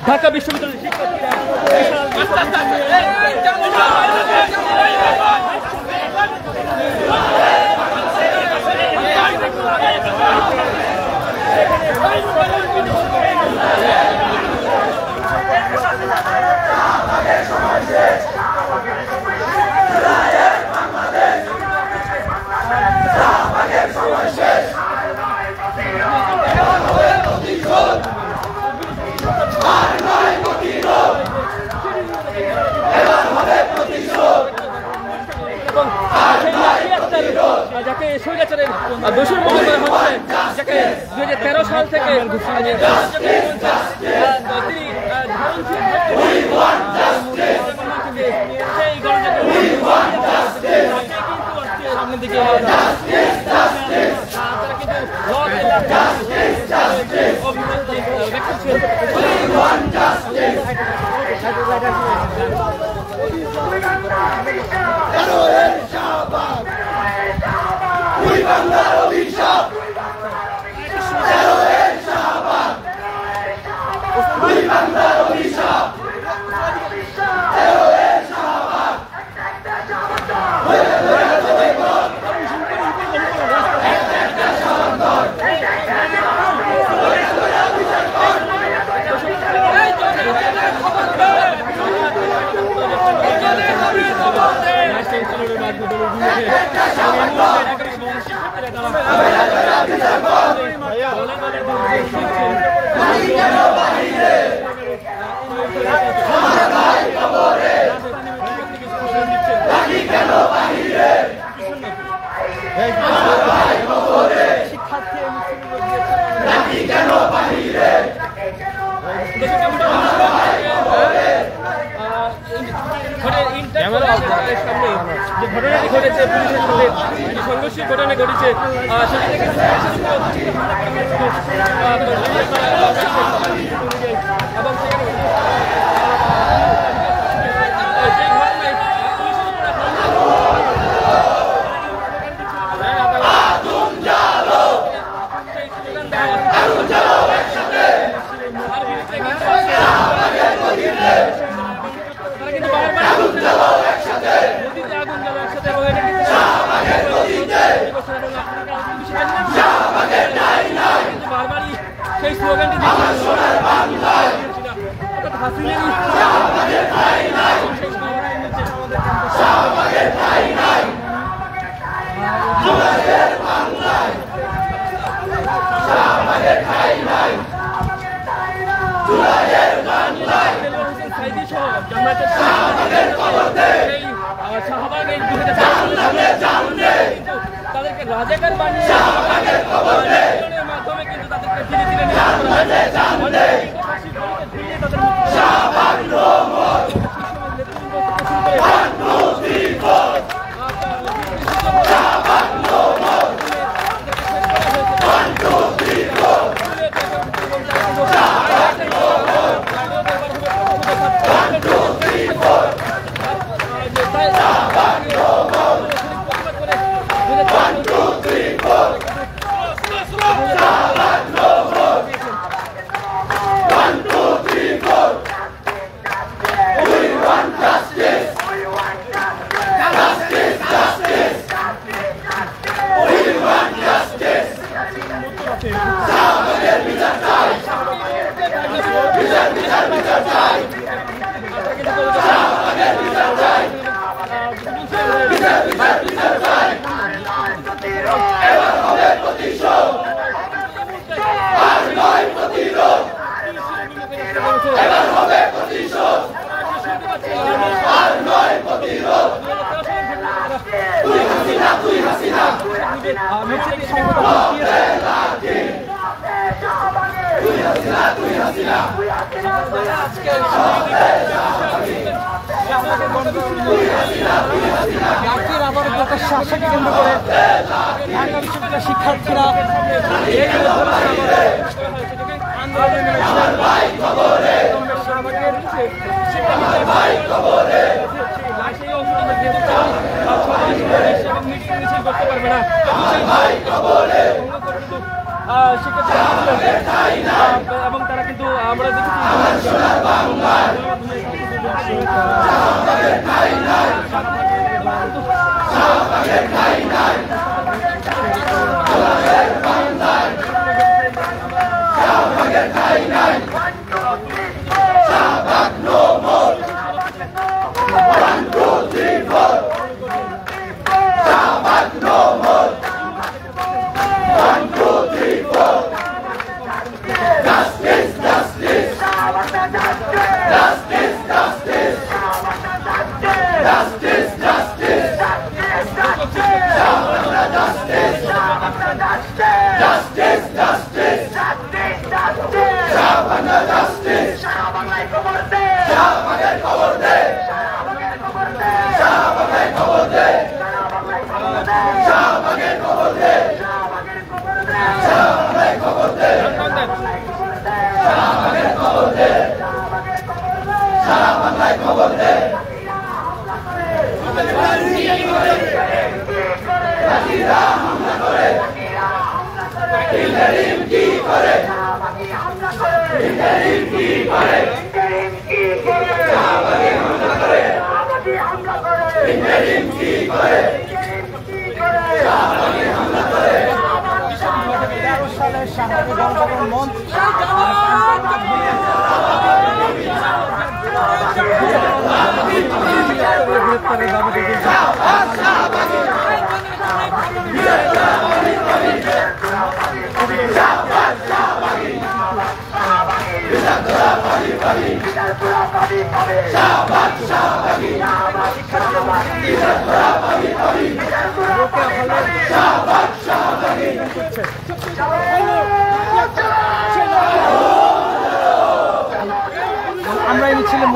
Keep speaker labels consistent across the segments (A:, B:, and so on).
A: ঢাকা বিশ্ববিদ্যালয়ের শিক্ষার্থীরা যাকে স্বৈরাচারের দোষর মনে করা হচ্ছে, যাকে 2013 সাল থেকে সেই সামনের দিকে
B: বাংলার অভিশাপ বাংলার অভিশাপ যে ঘটনাটি ঘটেছে, পুলিশের সাথে যে সংঘর্ষের ঘটনা ঘটেছে, সেটা থেকে এবং সেই স্লোগানটি শাহবাগের তাদেরকে রাজাকার বানিয়ে মাধ্যমে কিন্তু তাদেরকে ধীরে ধীরে শিক্ষার্থীরা আন্দোলন পারবে না এবং তারা কিন্তু আমরা দেখেছি আমরা এই মিছিলে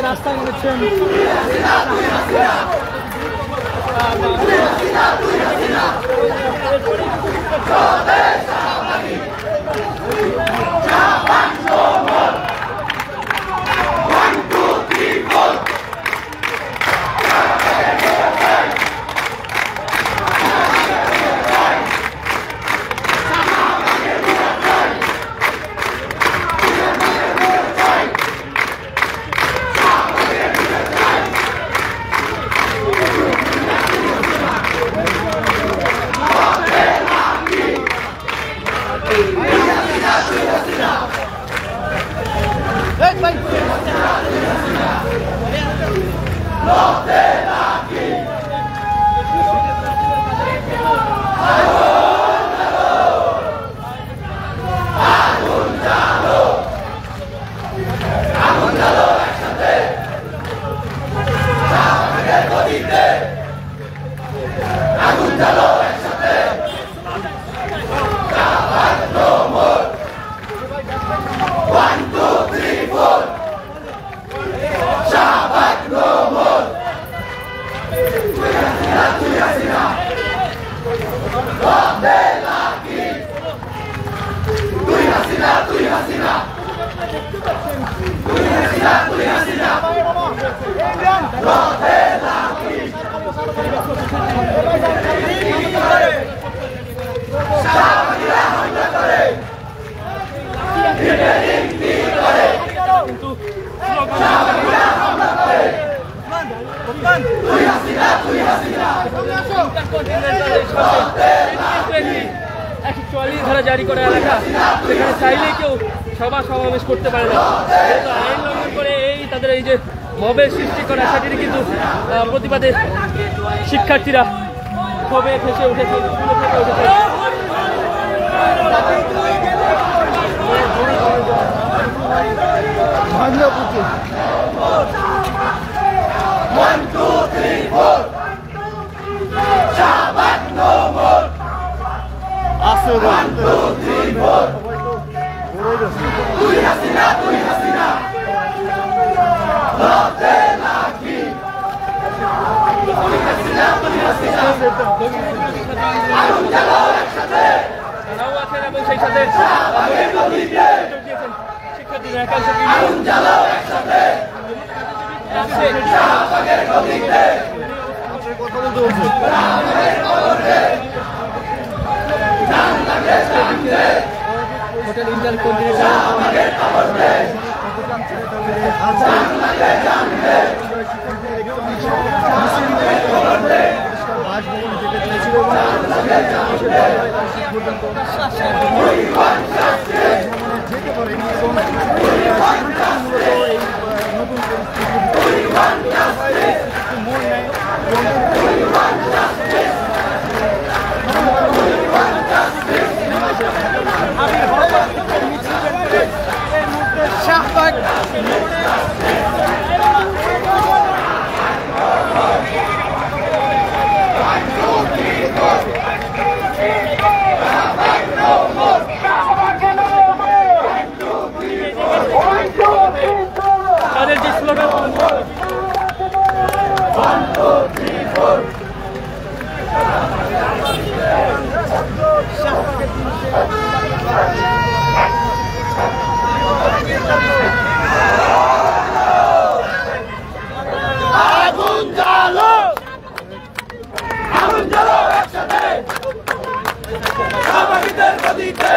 A: রাস্তায় নেমেছেন। ধারা জারি করা এলাকা, সেখানে চাইলেই কেউ সভা সমাবেশ করতে পারে না। আইন লঙ্ঘন করে তাদের এই যে মবের সৃষ্টি করা, সেটির কিন্তু প্রতিবাদে শিক্ষার্থীরা ক্ষোভে ফেসে উঠেছে। এবং সেই সাথে শিক্ষার্থীরা হোটেল তাদের যে স্লোগান আগুন জ্বালো, আগুন জ্বালো একসাথে, শাহবাগীদের গদিতে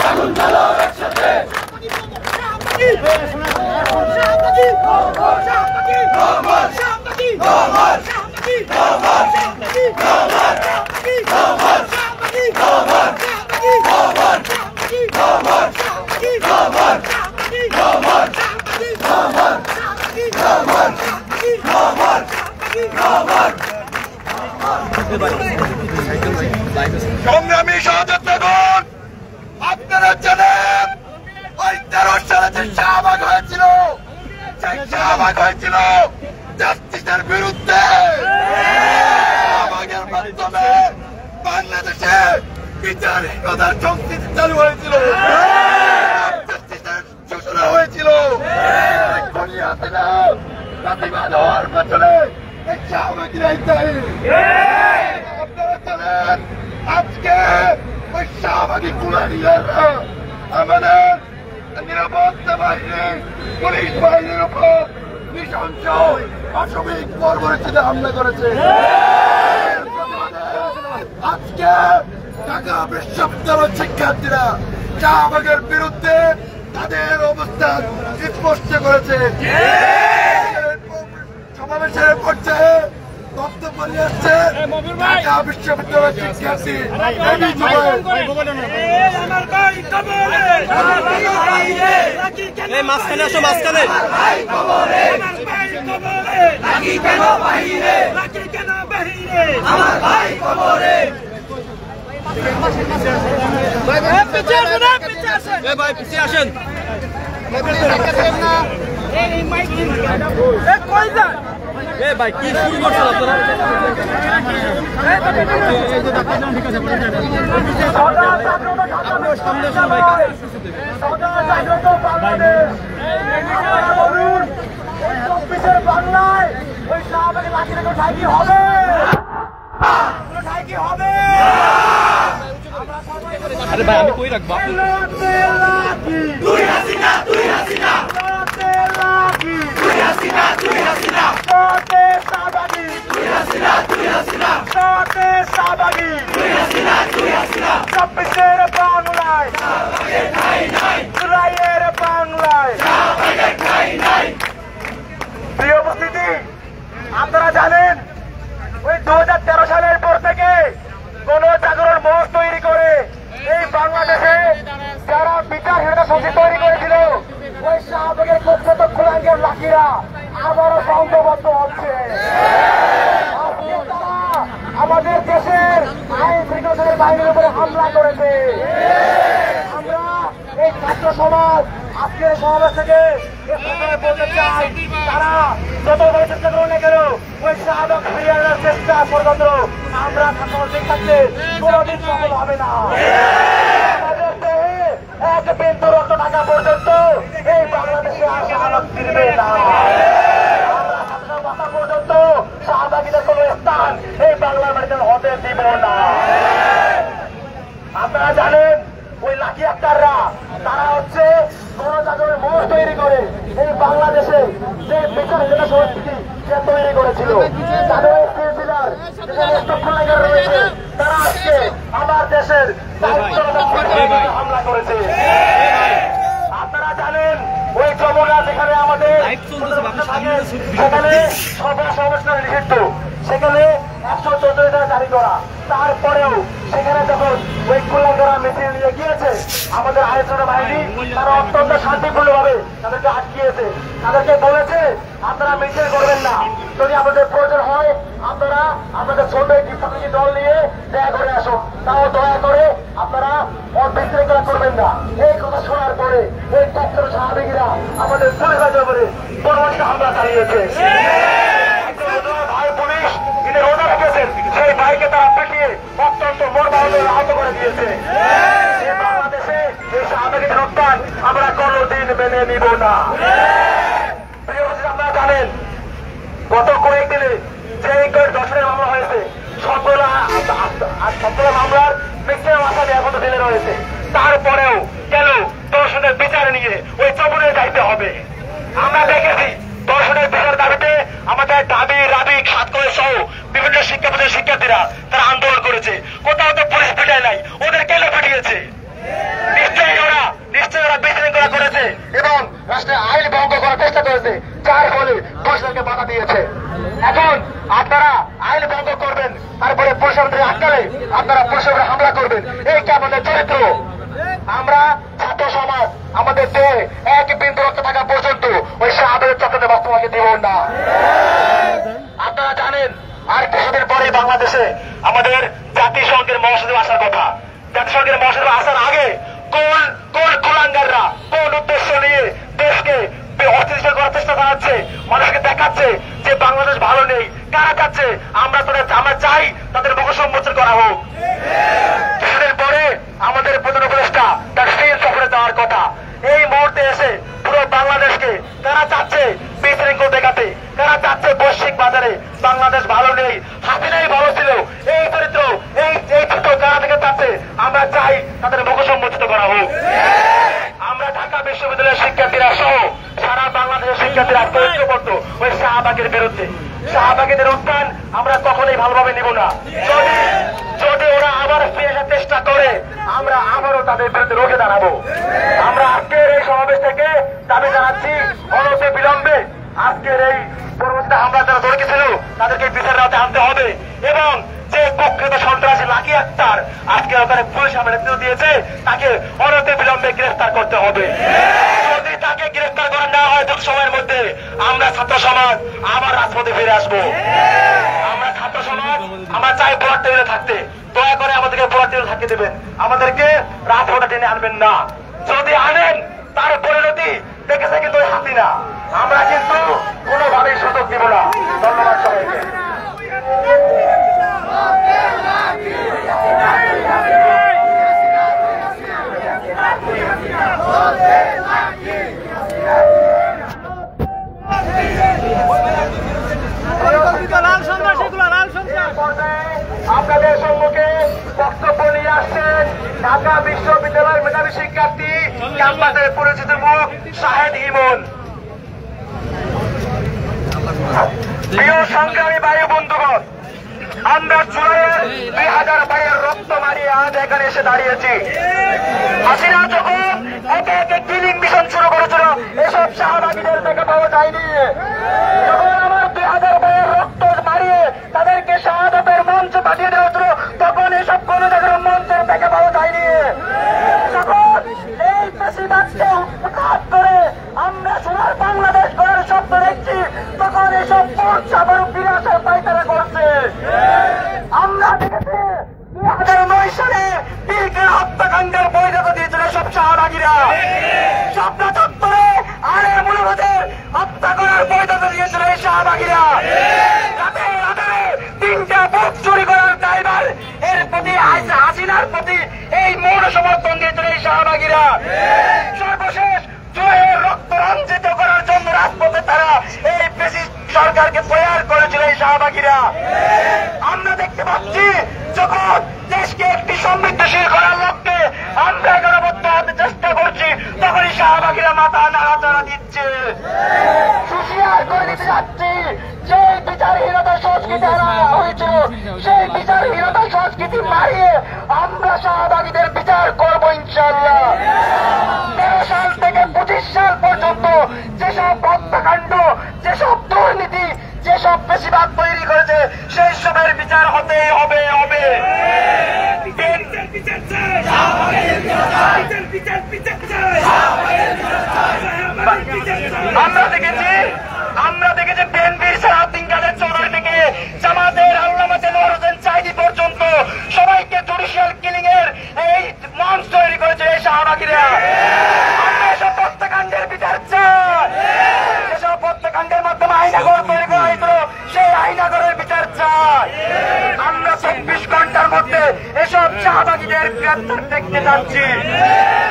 A: আগুন জ্বালো একসাথে। সংগ্রামী সহযোদ্ধাগণ, আপনারা জানেন ওই 13 সালে যে শাহবাগ হয়েছিল, সেই শাহবাগ হয়েছিল জাস্টিসের বিরুদ্ধে। শাহবাগের মাধ্যমে বাংলাদেশে বিচারিকতার সংস্কৃতি চালু হয়েছিল, জাস্টিসের সূচনা হয়েছিল।
C: প্রতিবাদ হওয়ার পেছনে শাহবাগীরাই দায়ী। আপনারা জানেন আজকে ওই শাহবাগী কুলারিয়াররা আমাদের নিরাপত্তা বাহিনী পুলিশ বাহিনীর উপর নৃশংস অসামরিক বর্বরতায় হামলা করেছে। আজকে ঢাকা বিশ্ববিদ্যালয়ের শিক্ষার্থীরা শাহবাগের বিরুদ্ধে তাদের অবস্থান স্পষ্ট করেছে। সমাবেশের পর্যায়ে বক্তব্য নিয়ে আসছে ঢাকা বিশ্ববিদ্যালয়ের শিক্ষার্থী
B: মাঝখানে আসো, মাঝখানে ভাই পিছিয়ে আসেন। ভাই কি শুরু করছেন আপনারা?
C: বাংলায় ওই শাহবাগী লাঠি রেখে ঠাই হবে
B: আরে ভাই আমি কই রাখবো?
C: প্রিয় উপস্থিতি, আপনারা জানেন ওই 2013 সালের পর থেকে গণজাগরণ মঞ্চ তৈরি করে এই বাংলাদেশে যারা বিচারহীনতা সমিতি তৈরি করেছিল ওই শাহবাগের কুখ্যাত কুলাঙ্গের লাঠিরা আবারও সংঘবদ্ধ হচ্ছে। আমাদের দেশের আইন শৃঙ্খলা বাহিনীর উপরে হামলা করেছে। আমরা এই ছাত্র সমাজ আজকের সমাবেশ থেকে বলতে চাই, তারা যত চেষ্টা করুন না কেন ওই শাহবাগ ফিরিয়ে আনার চেষ্টা পর্যন্ত আমরা ছাত্রদের কাছে কোনোদিন সফল হবে না। আমাদের দেহে এক বিন্দু রক্ত থাকা পর্যন্ত এই বাংলাদেশে আর শাহবাগ ফিরবে না। আমরা ছাত্র বাঁচা পর্যন্ত শাহবাগীদের কোনো স্থান এই বাংলার মাটিতে হতে দিব না। আপনারা জানেন ওই লাঠি আক্তাররা তারা হচ্ছে গণজাগরণের মঞ্চ তৈরি করে এই বাংলাদেশে যে বিচারহীনতা সংস্কৃতি সে তৈরি করেছিল। তাদের রয়েছে তারা আজকে আমার দেশের হামলা করেছে। আপনারা জানেন ওই যমুনা যেখানে আমাদের সেখানে সর্বসংস্কার নিষিদ্ধ, সেখানে 114 জারি করা, তারপরেও সেখানে যখন ওই কুলাঙ্গারা মিছিল নিয়ে গিয়েছে আমাদের আইনশৃঙ্খলা বাহিনী তারা অত্যন্ত শান্তিপূর্ণভাবে তাদেরকে আটকিয়েছে। তাদেরকে বলেছে আপনারা মিছিল করবেন না, যদি আপনাদের প্রয়োজন হয় আপনারা আপনাদের ছোট একটি প্রতিনিধি দল নিয়ে দয়া করে আসুন, তাও দয়া করে আপনারা বিশৃঙ্খলা করবেন না। এই কথা শোনার পরে এই ছাত্র শাহবাগীরা আমাদের পুলিশের উপরে পরবর্তী হামলা চালিয়েছে। ভাই পুলিশ যিনি রোজা রেখেছেন সেই ভাইকে তারা পিটিয়ে অত্যন্ত মর্মাহত আহত করে দিয়েছে। বাংলাদেশে এই শাহবাগীদের উত্থান আমরা কোনোদিন মেনে নিব না। আপনারা জানেন গত কয়েকদিনে যে দর্শনের মামলা হয়েছে সবগুলা মামলার ম্যাক্সিমাম আসামি এখনো জেলে রয়েছে। তারপরেও কেন দর্শনের বিচার নিয়ে ওই চবুরে যাইতে হবে? আমরা দেখেছি দর্শনের বিচার দাবিতে আমাদের দাবি রাবি খাত করে সহ বিভিন্ন শিক্ষা প্রতিষ্ঠানের শিক্ষার্থীরা তারা আন্দোলন করেছে। কোথাও তো পুলিশ পিটায় নাই, ওদের কেন পিটিয়েছে? নিশ্চয়ই ওরা বিশৃঙ্খলা করেছে এবং রাষ্ট্রের আইন ভঙ্গ করার চেষ্টা করেছে, যার ফলে পুলিশকে বাধা দিয়েছে। এখন আপনারা আইন ভঙ্গ করবেন, তারপরে পুলিশের আটকালে আপনারা পুলিশের হামলা করবেন, এই কি আমাদের চরিত্র? আমরা ছাত্র সমাজ আমাদের দেহে এক বিন্দু রক্ত থাকা পর্যন্ত ওই শাহবাগের চক্রতে বাস্তবাকে দিব না। আপনারা জানেন আর কিছুদিন পরে বাংলাদেশে আমাদের জাতিসংঘের মহাসচিব আসার কথা। জাতিসংঘের মহাসচিব আসার আগে কোন কুলাঙ্গাররা কোন উদ্দেশ্য নিয়ে দেশকে অস্থিতিশীল করার চেষ্টা করাচ্ছে, মানুষকে দেখাচ্ছে যে বাংলাদেশ ভালো নেই, কারা চাচ্ছে আমরা চাই তাদের মুখোশ উন্মোচন করা হোক। কিছুদিন পরে আমাদের প্রধান উপদেষ্টা তার চীন সফরে যাওয়ার কথা। এই মুহূর্তে এসে পুরো বাংলাদেশকে তারা চাচ্ছে বিশৃঙ্খল দেখাতে, তারা চাচ্ছে বৈশ্বিক বাজারে বাংলাদেশ ভালো নেই, হাসিনাই ভালো ছিল, এই চরিত্র এই চিত্র কারা থেকে চাচ্ছে। আমরা চাই তাদের মুখসম্মোচিত করা হোক। আমরা ঢাকা বিশ্ববিদ্যালয়ের শিক্ষার্থীরা সহ সারা বাংলাদেশের শিক্ষার্থীরা ঐক্যবদ্ধ ওই শাহবাগের বিরুদ্ধে। শাহবাগীদের উত্থান আমরা কখনোই ভালোভাবে নিব না। যদি ওরা আবার ফিরে আসার চেষ্টা করে আমরা আবারও তাদের বিরুদ্ধে রুখে দাঁড়াবো। আমরা আজকের এই সমাবেশ থেকে দাবি জানাচ্ছি অনতি বিলম্বে আজকের এই পরবর্তীতে হামলা যারা জড়িত ছিল তাদেরকে বিচারের আওতায় আনতে হবে এবং যে কুখ্যাত সন্ত্রাসী লাকি আক্তার আজকে ওখানে পুলিশ সামনে নেতৃত্ব দিয়েছে তাকে অনতি বিলম্বে গ্রেফতার করতে হবে। যদি তাকে গ্রেফতার করা না হয় তখন সময়ের মধ্যে আমরা ছাত্র সমাজ আবার রাজপথে ফিরে আসবো। আমরা ছাত্র সমাজ আমরা চাই পোলার টেবিলে থাকতে, দয়া করে আমাদেরকে পোলার টেবিলে থাকতে দেবেন, আমাদেরকে রাজপথে টেনে আনবেন না। যদি আনেন তার পরিণতি দেখেছে কিন্তু হাসিনা, আমরা কিন্তু কোনোভাবেই সুযোগ দিব না। ধন্যবাদ সবাইকে। আপনাদের সম্মুখে বক্তব্য নিয়ে আসছেন ঢাকা বিশ্ববিদ্যালয়ের মেধাবী শিক্ষার্থী ক্যাম্পাসের পরিচিত মুখ শাহেদ ইমন। প্রিয় সংগ্রামী ভাই বন্ধুগণ, আমরা জুলাইয়ের 2022 রক্ত মারিয়ে আজ এখানে এসে দাঁড়িয়েছি। হাসিনা যখন একে একে কিলিং মিশন শুরু করেছিল এসব শাহবাগীদের দেখে পাওয়া যায়নি। যখন আমার 2022 রক্ত মারিয়ে তাদেরকে শাহাদাতের মঞ্চে পাঠিয়ে দেওয়া হচ্ছিল তখন এসব কোন জায়গার মঞ্চের দেখে পাওয়া যায়নি। যখন এই বেশিরভাগকে উৎখাত করে আমরা সোনার বাংলাদেশ করার স্বপ্ন দেখছি তখন এসব আবার ফিরে আসার পায়তারা করছে। আমরা দেখেছি 2009 সালে পিলখানা হত্যাকাণ্ডের বৈধতা দিয়েছিল সব শাহবাগীরা, স্বপ্ন চত্বরে আরে মূলবাদের হত্যা করার বৈধতা দিয়েছিল এই শাহবাগীরা। রাতে রাতে 3টা বুথ চুরি করার দায়ভার এর প্রতি হাসিনার প্রতি এই মৌন সমর্থন দিয়েছিল এই শাহবাগীরা। সর্বশেষ জয়ের রক্ত রঞ্জিত করার জন্য রাজপথে তারা এই ফ্যাসিস্ট সরকারকে প্রয়ার করেছিল এই শাহবাগীরা। আমরা দেখতে পাচ্ছি যখন দেশকে একটি সমৃদ্ধশীল করার লক্ষ্যে আমরা গণবদ্ধ হতে চেষ্টা করছি তখনই শাহবাগীরা মাথা নাড়াচাড়া দিচ্ছে। হুঁশিয়ার করে দিতে যাচ্ছি সেই বিচারহীনতা সংস্কৃতি হয়েছিল সেই বিচারহীনতা সংস্কৃতি মারিয়ে আমরা শাহবাগীদের বিচার করবো ইনশাআল্লাহ। 13 সাল থেকে 25 সাল পর্যন্ত যেসব হত্যাকাণ্ড যেসব দুর্নীতি যেসব বেশিরভাগ তৈরি করেছে সেই সবের বিচার হতেই হবে। আমরা দেখেছি বিএনপির সালাউদ্দিন কাদের চৌধুরী থেকে জামাতের আল্লামা দেলোয়ার হোসেন সাঈদী পর্যন্ত সবাইকে জুডিশিয়াল কিলিং এর এই মঞ্চ তৈরি করেছে এই শাহবাগীরা। আমরা এসব হত্যাকাণ্ডের বিচার চাই, যেসব হত্যাকাণ্ডের মাধ্যমে আইনাগর তৈরি করা হয়েছিল সেই আইনাগরের বিচার চাই। আমরা 24 ঘন্টার মধ্যে এসব শাহবাগীদের গ্রেপ্তার দেখতে যাচ্ছি।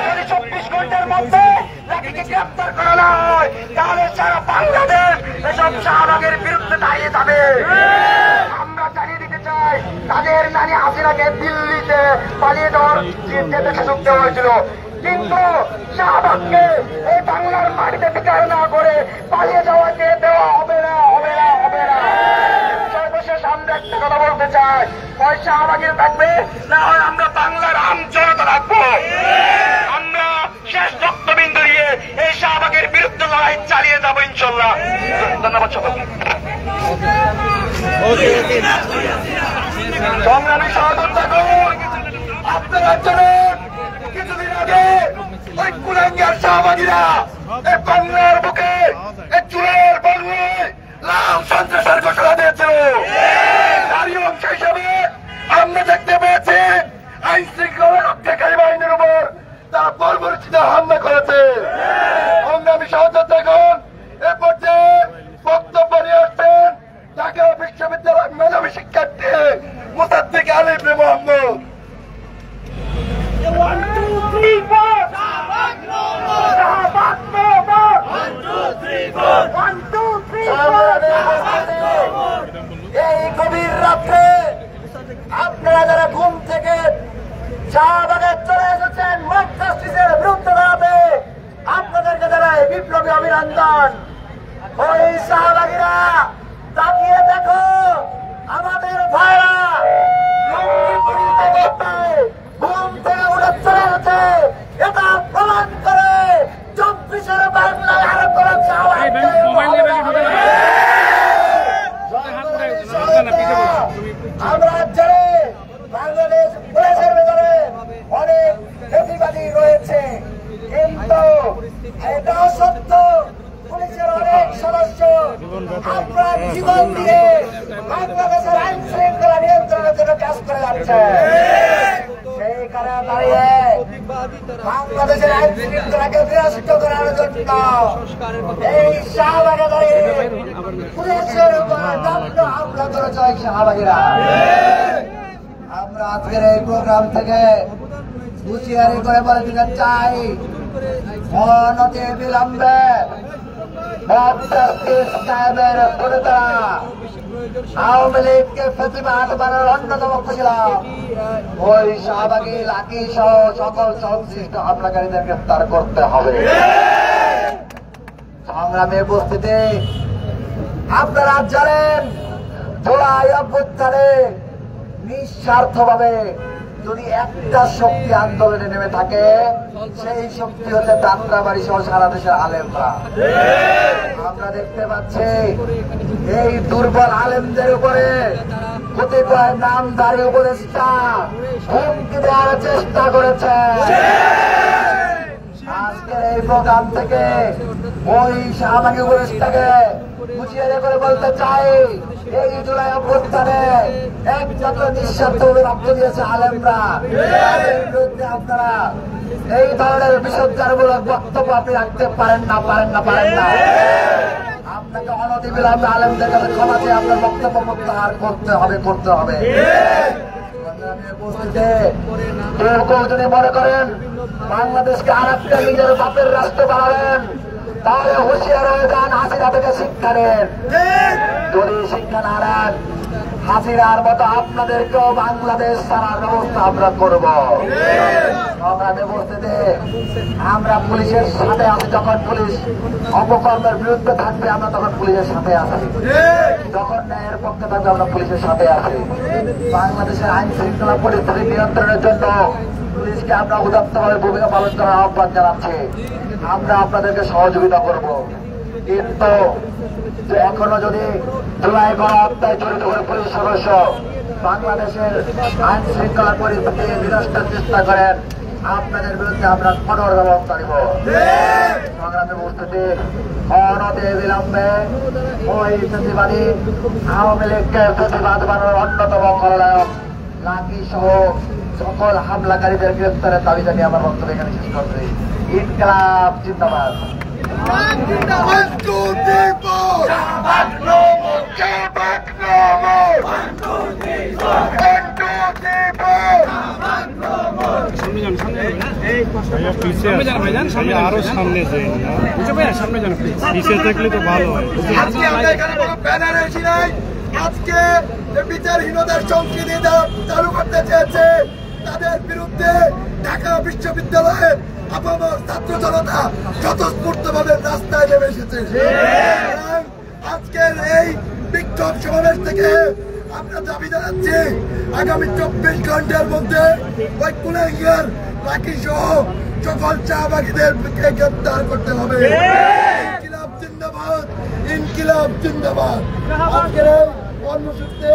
C: যদি 24 ঘন্টার মধ্যে লাকিকে গ্রেপ্তার করা না হয় তাহলে সারা বাংলাদেশ এসব শাহবাগের বিরুদ্ধে দাঁড়িয়ে যাবে। আমরা জানিয়ে দিতে চাই তাদের নানি হাসিনাকে দিল্লিতে পালিয়ে যাওয়ার যেতে সুযোগ দেওয়া হয়েছিল, কিন্তু শাহবাগকে এই বাংলার মাটিতে বিচার না করে পালিয়ে যাওয়াকে দেওয়া হবে না। সর্বশেষ আমরা একটা কথা বলতে চাই, হয় শাহবাগীর থাকবে না হয় আমরা বাংলার আম জনতা থাকবো। আমরা শেষ রক্তবিন্দু দিয়ে এই শাহবাগের বিরুদ্ধে লড়াই চালিয়ে যাবো ইনশাল্লাহ। ধন্যবাদ সকলকে। সংগ্রামী সহযোদ্ধা আপনারা জানেন কিছুদিন আগে ওই কুলাঙ্গার শাহবাগীরা এই বাংলার বুকে এই চুলের বাংলায় লাল সন্ত্রাসের ঘোষণা দিয়েছিল। তারই অংশ হিসাবে আমরা দেখতে পেয়েছি আইন শৃঙ্খলা রক্ষাকারী বাহিনীর উপর তারা বর্বরচিত হামলা করেছে। সংগ্রামী সহযোদ্ধাগণ এ পর্যায়ে বক্তব্য নিয়ে আসছেন ঢাকা বিশ্ববিদ্যালয়ের মেধাবী শিক্ষার্থী মুসাদ্দিক আলী মোহাম্মদ। 1 2 3 4 শাহবাগ no more 1 2 3 4 1 2 শাহবাগে চলে এসেছেন মব জাস্টিসের বিরুদ্ধে দাঁড়াতে, আপনাদেরকে জানাই বিপ্লবী অভিনন্দন। ওই শাহবাগীরা তাকিয়ে দেখো, আমাদের ভাইরা ঘুম থেকে উঠে চলে গেছে, এটা প্রমাণ করে 24-এর বাংলায় আর কোন আমরা জানি বাংলাদেশ পুলিশের ভেতরে অনেক প্রতিবাদী রয়েছে, কিন্তু এটাও সত্য পুলিশের অনেক সদস্য আপনার জীবন দিয়ে বাংলাদেশের আইন শৃঙ্খলা নিয়ন্ত্রণের জন্য কাজ করে যাচ্ছে। সেই কারণে দাঁড়িয়ে বাংলাদেশের আইন শৃঙ্খলাকে বিনষ্ট করার জন্য এই শাহবাগে দাঁড়িয়ে পুলিশের উপর দণ্ড হামলা করেছে এই শাহবাগীরা। আমরা আজকের এই প্রোগ্রাম থেকে হুঁশিয়ারি করে বলে দিতে চাই, অনতি বিলম্বে মব জাস্টিস কায়েমের বিরুদ্ধে আওয়ামী লীগকে প্রতিবাদ করার অন্যতম ছিলাম ওই শাহবাগী লাকি সহ সকল সংশ্লিষ্ট হামলাকারীদের গ্রেফতার করতে হবে। সংগ্রামে উপস্থিতি আপনারা জানেন, জুলাই অভ্যুত্থানে নিঃস্বার্থভাবে যদি একটা শক্তি আন্দোলনে নেমে থাকে, সেই শক্তি হচ্ছে যাত্রাবাড়ি সহ সারা দেশের আলেমরা। আমরা দেখতে পাচ্ছি এই দুর্বল আলেমদের উপরে কতিপয় নামধারী উপদেষ্টা হুমকি দেওয়ার চেষ্টা করেছে। আজকের এই প্রোগ্রাম থেকে ওই শাহবাগী উপদেষ্টাকে হুঁশিয়ারি করে বলতে চাই, এই জুলাই অভ্যুত্থানে একমাত্র নিঃস্বার্থভাবে রক্ত দিয়েছে আলেমরা, তাদের বিরুদ্ধে আপনারা এই ধরনের বিসর্জনমূলক বক্তব্য আপনি রাখতে পারেন না। আপনাকে অনতিবিলম্বে আলেমদের কাছে ক্ষমা চেয়ে আপনার বক্তব্য প্রত্যাহার করতে হবে। কেউ যদি মনে করেন বাংলাদেশকে আর একটা নিজের বাপের রাষ্ট্র বানাবেন, তাহলে হুঁশিয়ার হয়ে যান, হাসিনা থেকে শিক্ষা নেন। যদি শিক্ষা না নেন, হাসিনার মতো আপনাদেরকেও বাংলাদেশ ছাড়ার ব্যবস্থা আমরা করব। সংগ্রামে বসতে আমরা পুলিশের সাথে আছি, যখন পুলিশ অপকর্মের বিরুদ্ধে থাকবে আমরা তখন পুলিশের সাথে আছি, যখন ন্যায়ের পক্ষে থাকবে আমরা পুলিশের সাথে আছি। বাংলাদেশের আইন শৃঙ্খলা পরিস্থিতি নিয়ন্ত্রণের জন্য পুলিশকে আমরা উদাত্তভাবে ভূমিকা পালন করার আহ্বান জানাচ্ছি। আমরা আপনাদেরকে সহযোগিতা করব, কিন্তু এখনো যদি জুলাই গণহত্যায় জড়িত করে পুলিশ সদস্য বাংলাদেশের আইন শৃঙ্খলা পরিস্থিতি বিনষ্টের চেষ্টা করেন, আপনাদের বিরুদ্ধে আমরা কঠোর ব্যবস্থা নিব। সংগ্রামে উপস্থিতি অনতি বিলম্বে ওই প্রতিবাদী আওয়ামী লীগকে প্রতিবাদ বানানোর অন্যতম খলনায়ক লাকি সহ সকল হামলাকারীদের গ্রেফতারের দাবি জানিয়ে আমার বক্তব্য এখানে শেষ করছি। ইনকিলাব জিন্দাবাদ।
B: আরো সামনে পিছিয়ে থাকলে তো ভালো হয়।
D: আজকে বিচারহীনতার সংস্কৃতি চালু করতে চেয়েছে, তাদের বিরুদ্ধে ঢাকা বিশ্ববিদ্যালয়ের আপামর ছাত্র জনতা স্বতঃস্ফূর্তভাবে রাস্তায় নেমে এসেছে। আজকের এই বিক্ষোভ সমাবেশ থেকে আমরা দাবি জানাচ্ছি, আগামী 24 ঘন্টার মধ্যে ওই কুলাঙ্গার লাকি সহ সকল শাহবাগীদেরকে গ্রেফতার করতে হবে। ইনকিলাব জিন্দাবাদ, ইনকিলাব জিন্দাবাদ। আজকের এই কর্মসূচিতে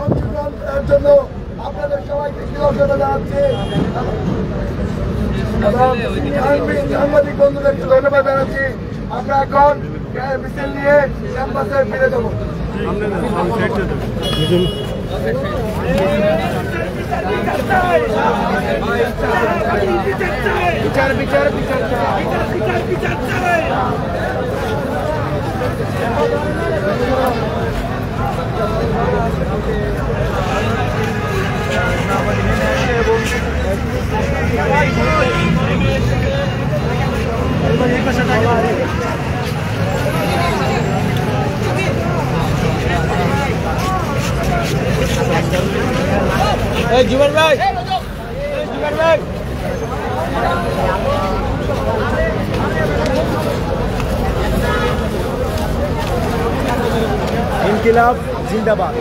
D: অংশগ্রহণ করার জন্য আপনাদের সবাইকে কৃতজ্ঞতা জানাচ্ছি এবং সাংবাদিক বন্ধুদেরকে ধন্যবাদ জানাচ্ছি। আমরা এখন মিছিল নিয়ে ক্যাম্পাসে ফিরে যাব। বিচার বিচার বিচার
B: জীবন ভাই, জীবন ভাই।
E: ইনকিলাব জিন্দাবাদ।